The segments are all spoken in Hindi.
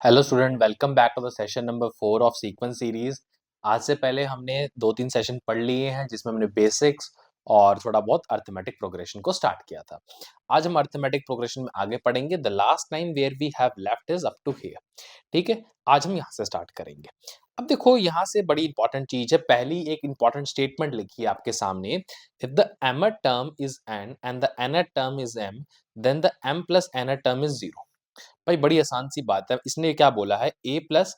Hello student, welcome back to the session number 4 of sequence series. आज से पहले हमने 2-3 सेशन पढ़ लिए हैं जिसमें हमने बेसिक्स और थोड़ा बहुत अर्थमेटिक प्रोग्रेशन को स्टार्ट किया था। आज हम अर्थमेटिक प्रोग्रेशन में आगे पढ़ेंगे। The last line where we have left is up to here. ठीक है, आज हम यहाँ से स्टार्ट करेंगे। अब देखो, यहाँ से बड़ी इंपॉर्टेंट चीज है। पहली एक इंपॉर्टेंट स्टेटमेंट लिखी है आपके सामने। If the mth term is n and the nth term is m, then the m plus nth term is 0। भाई बड़ी आसान सी बात है। इसने क्या बोला है, a plus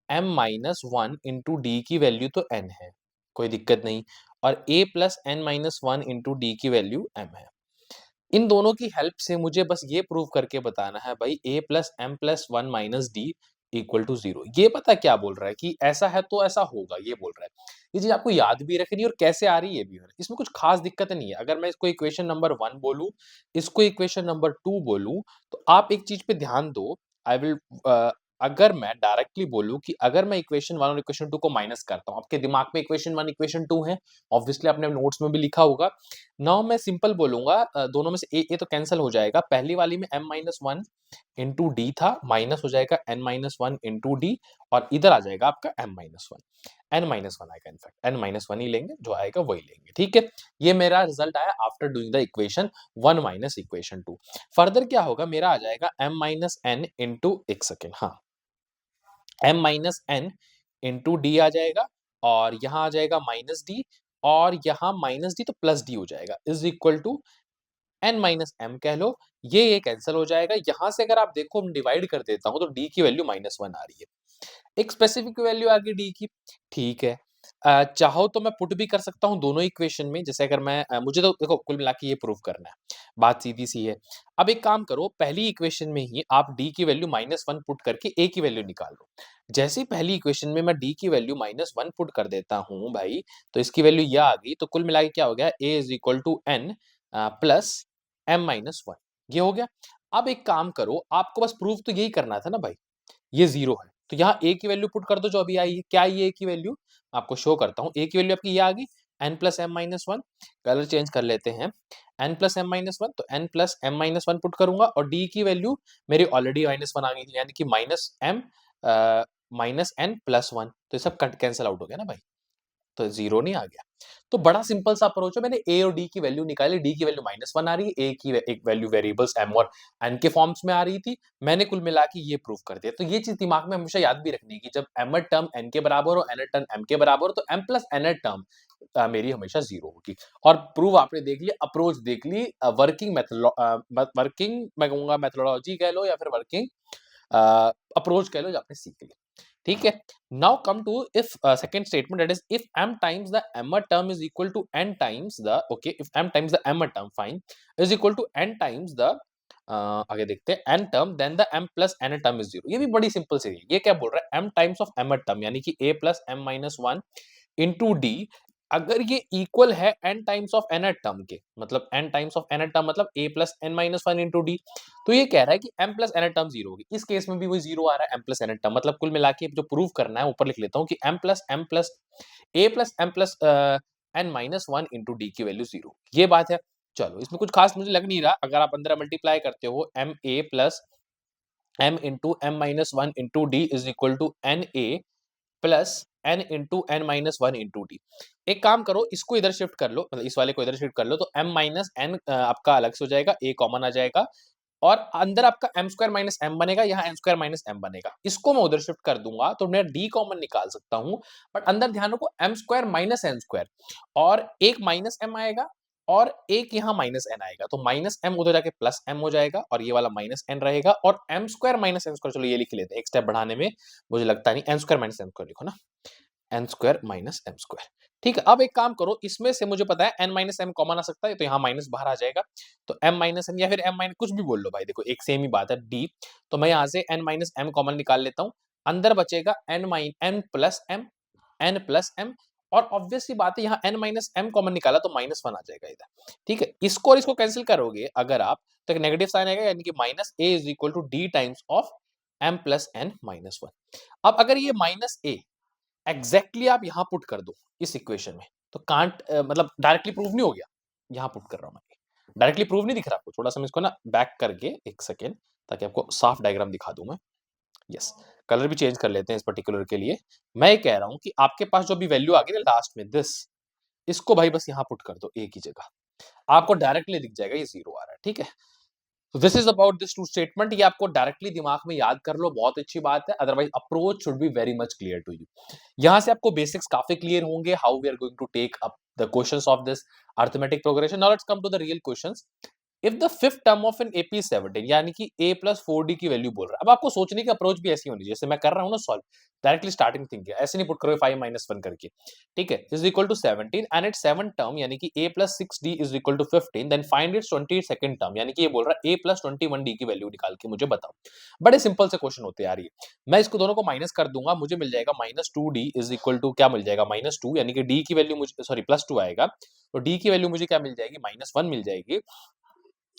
m minus one into d की वैल्यू तो n है, कोई दिक्कत नहीं। और a plus n minus one into d की वैल्यू m है। इन दोनों की हेल्प से मुझे बस ये प्रूव करके बताना है भाई a plus m plus one minus d equal to 0। ये पता क्या बोल रहा है कि ऐसा है तो ऐसा होगा, ये बोल रहा है। ये चीज आपको याद भी रखनी है और कैसे आ रही है ये भी। इसमें कुछ खास दिक्कत नहीं है। अगर मैं इसको इक्वेशन नंबर 1 बोलूं, इसको इक्वेशन नंबर 2 बोलूं, तो आप एक चीज पे ध्यान दो। आई विल अगर मैं डायरेक्टली बोलूं कि अगर मैं इक्वेशन 1 और इक्वेशन 2 को माइनस करता हूं, आपके दिमाग में इक्वेशन 1 इक्वेशन 2 है, ऑब्वियसली आपने नोट्स में भी लिखा होगा। नाउ मैं सिंपल बोलूंगा, दोनों में से ए तो कैंसिल हो जाएगा। पहली वाली में m minus one into D था, माइनस हो जाएगा n minus one into D, और इधर आ जाएगा आपका m minus one. n minus one आएगा, इनफैक्ट n माइनस वन ही लेंगे, जो आएगा वही लेंगे। ठीक है, ये मेरा रिजल्ट आया after doing the equation 1 minus equation 2। Further क्या होगा, मेरा आ जाएगा m माइनस एन इंटू, एक सेकेंड, हाँ, m minus n into d आ जाएगा, और यहाँ आ जाएगा माइनस डी, और यहाँ माइनस डी तो प्लस डी हो जाएगा, is equal to n minus m कह लो। ये कैंसिल हो जाएगा। यहां से अगर आप देखो, हम डिवाइड कर देता हूं तो d की वैल्यू माइनस वन आ रही है। एक स्पेसिफिक वैल्यू आ गई d की। ठीक है, चाहो तो मैं पुट भी कर सकता हूं दोनों इक्वेशन में। जैसे अगर मैं मुझे तो देखो, कुल मिला के ये प्रूव करना है, बात सीधी सी है। अब एक काम करो, पहली इक्वेशन में ही आप d की वैल्यू माइनस वन पुट करके a की वैल्यू निकाल लो। जैसे ही पहली इक्वेशन में मैं d की वैल्यू माइनस वन पुट कर देता हूं भाई, तो इसकी वैल्यू यह आ गई। तो कुल मिला के क्या हो गया, a is equal to n plus m minus one. ये हो गया। अब एक काम करो, आपको बस प्रूफ तो यही करना था ना भाई, ये 0 है, तो यहाँ a की वैल्यू पुट कर दो जो अभी आई है। क्या आई है a की वैल्यू, आपको शो करता हूँ। a की वैल्यू आपकी ये आ गई, n plus m minus one. Colour change कर लेते हैं, n plus m minus one, तो n plus m minus one put करूंगा, और d की वैल्यू मेरी ऑलरेडी माइनस वन आ गई थी, यानी कि minus m minus n plus one. तो ये सब कट कैंसिल आउट हो गया ना भाई, तो 0 नहीं आ गया। तो बड़ा सिंपल सा अप्रोच है। मैंने a और d की वैल्यू निकाली, d की वैल्यू माइनस वन आ रही है, a की एक वैल्यू वेरिएबल्स m और n के फॉर्म्स में आ रही थी, मैंने कुल मिला के ये प्रूव कर दिया। तो ये चीज दिमाग में हमेशा याद भी रखनी है कि जब m टर्म n के बराबर हो, n टर्म m के बराबर हो, तो m प्लस n टर्म मेरी हमेशा 0 होगी। और प्रूव आपने देख लिया, अप्रोच देख ली, वर्किंग मैं कहूंगा मेथोडोलॉजी कह लो, या फिर वर्किंग अप्रोच कह लो, जो आपने सीख ली। ठीक है, now come to if second statement, that is if m times the m term is equal to n times the, okay, if m times the m term fine is equal to n times the, आगे देखते हैं, n term then the m plus n term is 0। ये भी बड़ी सिंपल सी है। ये क्या बोल रहा है, m times of m term, यानी कि a plus m minus one into d, अगर ये इक्वल है n times of n term के, मतलब n times of n term मतलब a plus n minus one into d, तो ये कह रहा है कि m प्लस एन टर्म 0 होगी। इस केस में भी वही 0 आ रहा है, m प्लस एन टर्म, मतलब कुल मिला के जो प्रूव करना है, ऊपर लिख लेता हूँ कि m plus a plus m plus n minus one into d की वैल्यू 0। ये बात है। चलो, इसमें कुछ खास मुझे लग नहीं रहा। अगर आप अंदर मल्टीप्लाई करते हो, m a plus m into m minus one into d is equal to n a plus n into n minus one into d. एक काम करो, इसको इधर शिफ्ट कर लो, मतलब इस वाले को इधर शिफ्ट कर लो, तो m माइनस एन आपका अलग से हो जाएगा, a कॉमन आ जाएगा, और अंदर आपका m स्क्वायर माइनस एम बनेगा, यहाँ m स्क्वायर माइनस एम बनेगा। इसको मैं उधर शिफ्ट कर दूंगा तो मैं d कॉमन निकाल सकता हूँ। बट अंदर ध्यान रखो, m square minus n square, और एक माइनस m आएगा, और एक यहाँ माइनस n आएगा, तो माइनस m उधर जाके प्लस m हो जाएगा, और ये वाला माइनस n रहेगा, और m square minus n square, चलो ये लिख लेते हैं एक स्टेप बढ़ाने में, मुझे लगता नहीं, n square minus n square लिखो ना, n square minus m square. ठीक है, अब एक काम करो, इसमें से मुझे पता है एन माइनस एम कॉमन आ सकता है, तो यहाँ माइनस बाहर आ जाएगा, तो एम माइनस एन या फिर एम माइनस कुछ भी बोल लो भाई, देखो एक सेम ही बात है, डी। तो मैं यहाँ से एन माइनस एम कॉमन निकाल लेता हूँ, अंदर बचेगा n plus m, n plus m, और ऑब्वियसली बात है, यहाँ एन माइनस एम कॉमन निकाला तो माइनस वन आ जाएगा इधर। ठीक है, इसको और इसको कैंसिल करोगे अगर आप, तो एक नेगेटिव साइन आएगा, यानी कि minus a is equal to d times of m plus n minus one. अब अगर ये माइनस ए एग्जैक्टली आप यहां पुट कर दो इस इक्वेशन में, तो कांट मतलब डायरेक्टली प्रूव नहीं हो गया। यहां पुट कर रहा हूं मैं, डायरेक्टली प्रूव नहीं दिख रहा आपको। थोड़ा सा मैं इसको ना बैक करके, एक सेकेंड, ताकि आपको साफ डायग्राम दिखा दूं मैं। यस, कलर भी चेंज कर लेते हैं इस पर्टिकुलर के लिए। मैं ये कह रहा हूँ कि आपके पास जो भी वैल्यू आ गई ना लास्ट में दिस, इसको भाई बस यहाँ पुट कर दो ए की जगह। आपको डायरेक्टली दिख जाएगा ये 0 आ रहा है, ठीक है? तो this is about this two statement. ये आपको डायरेक्टली दिमाग में याद कर लो, बहुत अच्छी बात है। Otherwise approach should be very much clear to you. यहाँ से आपको बेसिक्स काफी क्लियर होंगे how we are going to take up the questions of this arithmetic progression. Now let's come to the real questions. If the fifth term of an AP 17 यानी कि a प्लस 4d की वैल्यू बोल रहा है। अब आपको सोचने की अप्रोच भी ऐसी होनी चाहिए जैसे मैं कर रहा हूँ ना सॉल्व, डायरेक्टली स्टार्टिंग थिंग ऐसे नहीं पुट करोगे 5 माइनस 1 करके, ठीक है? Is equal to 17 and its seven term यानी कि a plus 6d is equal to 15, then find its 22nd term यानी कि ये बोल रहा है a प्लस 21d की वैल्यू निकाल के मुझे बताओ। बड़े सिंपल से क्वेश्चन होते यार ये। मैं इसको दोनों को माइनस कर दूंगा, मुझे मिल जाएगा minus 2d is equal to क्या मिल जाएगा माइनस 2, यानी कि d की वैल्यू मुझे सॉरी प्लस 2 आएगा, तो d की वैल्यू मुझे क्या मिल जाएगी माइनस 1 मिल जाएगी।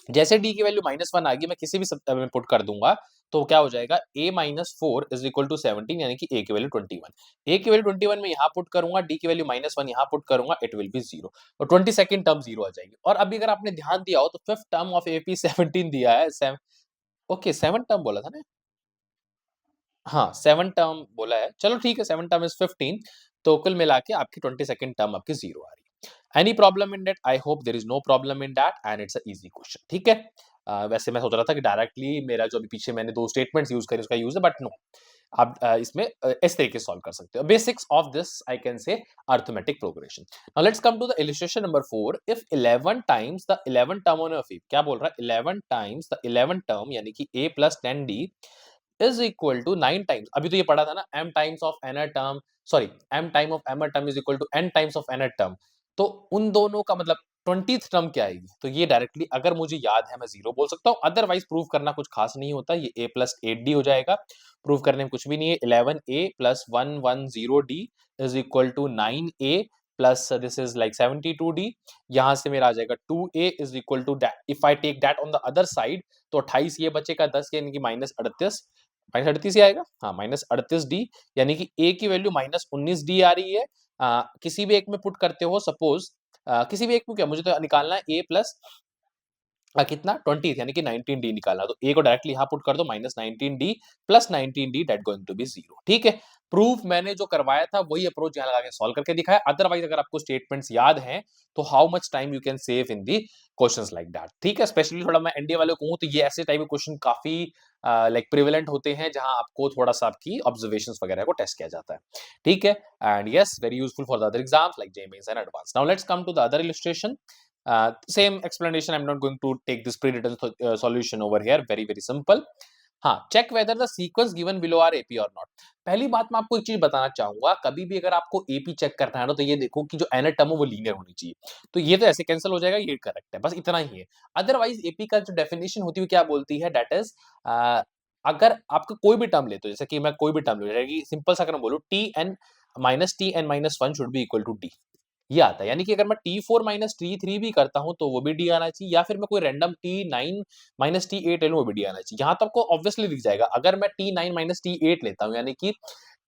जैसे d की वैल्यू -1 आ गई, मैं किसी भी में पुट कर दूंगा, तो क्या हो जाएगा a minus 4 is equal to 17 यानी कि a की वैल्यू 21। a की वैल्यू 21 में यहाँ पुट करूंगा, d की वैल्यू -1 यहाँ पुट करूंगा, इट विल बी 0 और 22nd टर्म 0 आ जाएगी। और अभी अगर आपने ध्यान दिया हो तो फिफ्थ टर्म ऑफ AP 17 दिया है। ओके, सेवन टर्म बोला था ना? हाँ, 7 टर्म बोला है। चलो ठीक है, 7 टर्म इज़ 15, तो कुल मिला के आपकी 22nd टर्म आपकी 0 आ रही है। Any problem in that? I hope there is no problem in that and it's a easy question, ठीक है? वैसे मैं सोच रहा था कि डायरेक्टली मेरा जो अभी पीछे मैंने 2 स्टेटमेंट्स यूज़ करे उसका यूज़ है, बट नो। आप इसमें इस तरीके से सॉल्व कर सकते हो। Basics of this I can say arithmetic progression. Now let's come to the illustration number 4। If 11 times the 11 term on a fifth, क्या बोल रहा है? 11 टाइम्स द 11 टर्म यानी कि a plus 10d is equal to 9 times, अभी तो ये पढ़ा था ना, m times of nth term, sorry m time of mth term is equal to n times of nth term. तो उन दोनों का मतलब 20th टर्म क्या आएगी? तो ये डायरेक्टली अगर मुझे याद है मैं 0 बोल सकता हूँ, अदरवाइज प्रूव करना कुछ खास नहीं होता, ये a प्लस 8d हो जाएगा। प्रूव करने में कुछ भी नहीं है। 11a plus 110d is equal to 9a plus this is like 72d। यहाँ से मेरा आ जाएगा 2a is equal to that, if I take that on the other side तो 28 ये बचेगा 10 यानी कि -38, -38 ही आएगा, हाँ -38d, यानी कि a की वैल्यू -19d आ रही है। किसी भी एक में पुट करते हो सपोज, किसी भी एक में क्या मुझे तो निकालना है a प्लस कितना 20 यानी कि 19d निकालना, तो a को डायरेक्टली यहाँ पुट कर दो -19d plus 19d that going to be 0, ठीक है? प्रूफ मैंने जो करवाया था वही अप्रोच यहाँ लगा के सॉल्व करके दिखाया। अदरवाइज अगर आपको स्टेटमेंट्स याद हैं तो how much time you can save in the questions like that, ठीक है? स्पेशली थोड़ा मैं एनडीए वालों को कहूँ तो ये ऐसे टाइप के क्वेश्चन काफी लाइक प्रिवेलेंट होते हैं जहां आपको थोड़ा सा आपकी ऑब्जर्वेशंस वगैरह को टेस्ट किया जाता है, ठीक है? And yes, very useful for the other exams like JEE and advance. Now let's come to the other illustration. Same explanation. I'm not going to take this pre-written solution over here. Very, very simple. हाँ, check whether the sequence given below are AP or not. पहली बात मैं आपको एक चीज बताना चाहूंगा, कभी भी अगर आपको एपी चेक करना है ना तो ये देखो कि जो nth टर्म है वो लीनियर होनी चाहिए। तो ये तो ऐसे कैंसिल हो जाएगा, ये करेक्ट है, बस इतना ही है। अदरवाइज एपी का जो डेफिनेशन होती है क्या बोलती है, दैट इज अगर आपका कोई भी टर्म लेते हो, जैसे कि मैं कोई भी टर्म ले, सिंपल सा अगर मैं बोलूं Tn-Tn-1 should be equal to d, ये आता है। यानी कि अगर मैं T4 माइनस T3 भी करता हूँ तो वो भी D आना चाहिए, या फिर मैं कोई रैंडम T9 माइनस T8 ले लूँ वो भी D आना चाहिए। यहाँ तो आपको ऑब्वियसली दिख जाएगा। अगर मैं T9 माइनस T8 लेता हूँ यानी कि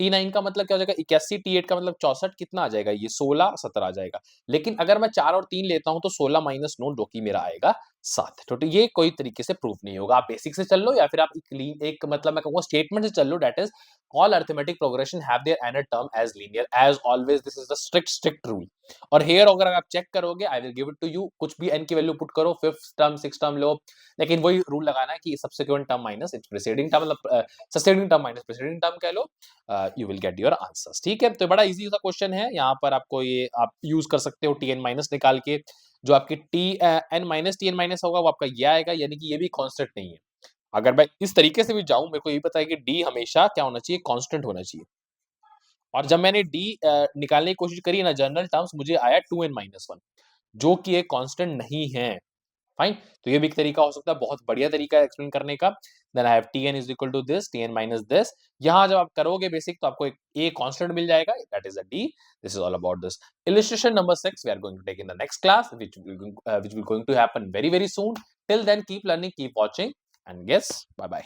T9 का मतलब क्या हो जाएगा 81, T8 का मतलब 64, कितना आ जाएगा ये 16 17 आ जाएगा। लेकिन अगर मैं 4 और 3 लेता हूँ तो 16 माइनस 9 जो कि मेरा आएगा 7। तो ये कोई तरीके से प्रूफ नहीं होगा। आप बेसिक से चल लो या फिर आप एक मतलब मैं कहूँगा स्टेटमेंट से चल लो, that is all arithmetic progression have their nth term as linear as always, this is the strict rule। और हेयर अगर आप चेक करोगे I will give it to you, कुछ भी n की वैल्यू पुट करो, फिफ्थ टर्म सिक्स टर्म लो, लेकिन वही रूल लगाना है कि subsequent term minus its preceding term, मतलब sustaining term minus preceding term कह लो, you will get your answers, ठीक है? तो बड़ा इजी सा क्वेश्चन है, यहाँ पर आपको ये आप यूज कर सकते हो Tn माइनस निकाल के। जो आपकी Tn माइनस Tn माइनस होगा वो आपका ये आएगा, यानी कि ये भी कांस्टेंट नहीं है। अगर मैं इस तरीके से भी जाऊं, मेरे को ये पता है कि डी हमेशा क्या होना चाहिए, कांस्टेंट होना चाहिए। और जब मैंने डी निकालने की कोशिश करी ना जनरल टर्म्स, मुझे आया 2n-1 जो कि एक कांस्टेंट नहीं है। फाइन, तो ये भी एक तरीका हो सकता है, बहुत बढ़िया तरीका है एक्सप्लेन करने का। Then I have Tn is equal to this, Tn minus this. यहाँ जब आप करोगे बेसिक तो आपको एक ए कांस्टेंट मिल जाएगा, that is a d. This is all about this. Illustration number 6 we are going to take in the next class which will going to happen very very soon. Till then keep learning, keep watching and yes, bye bye.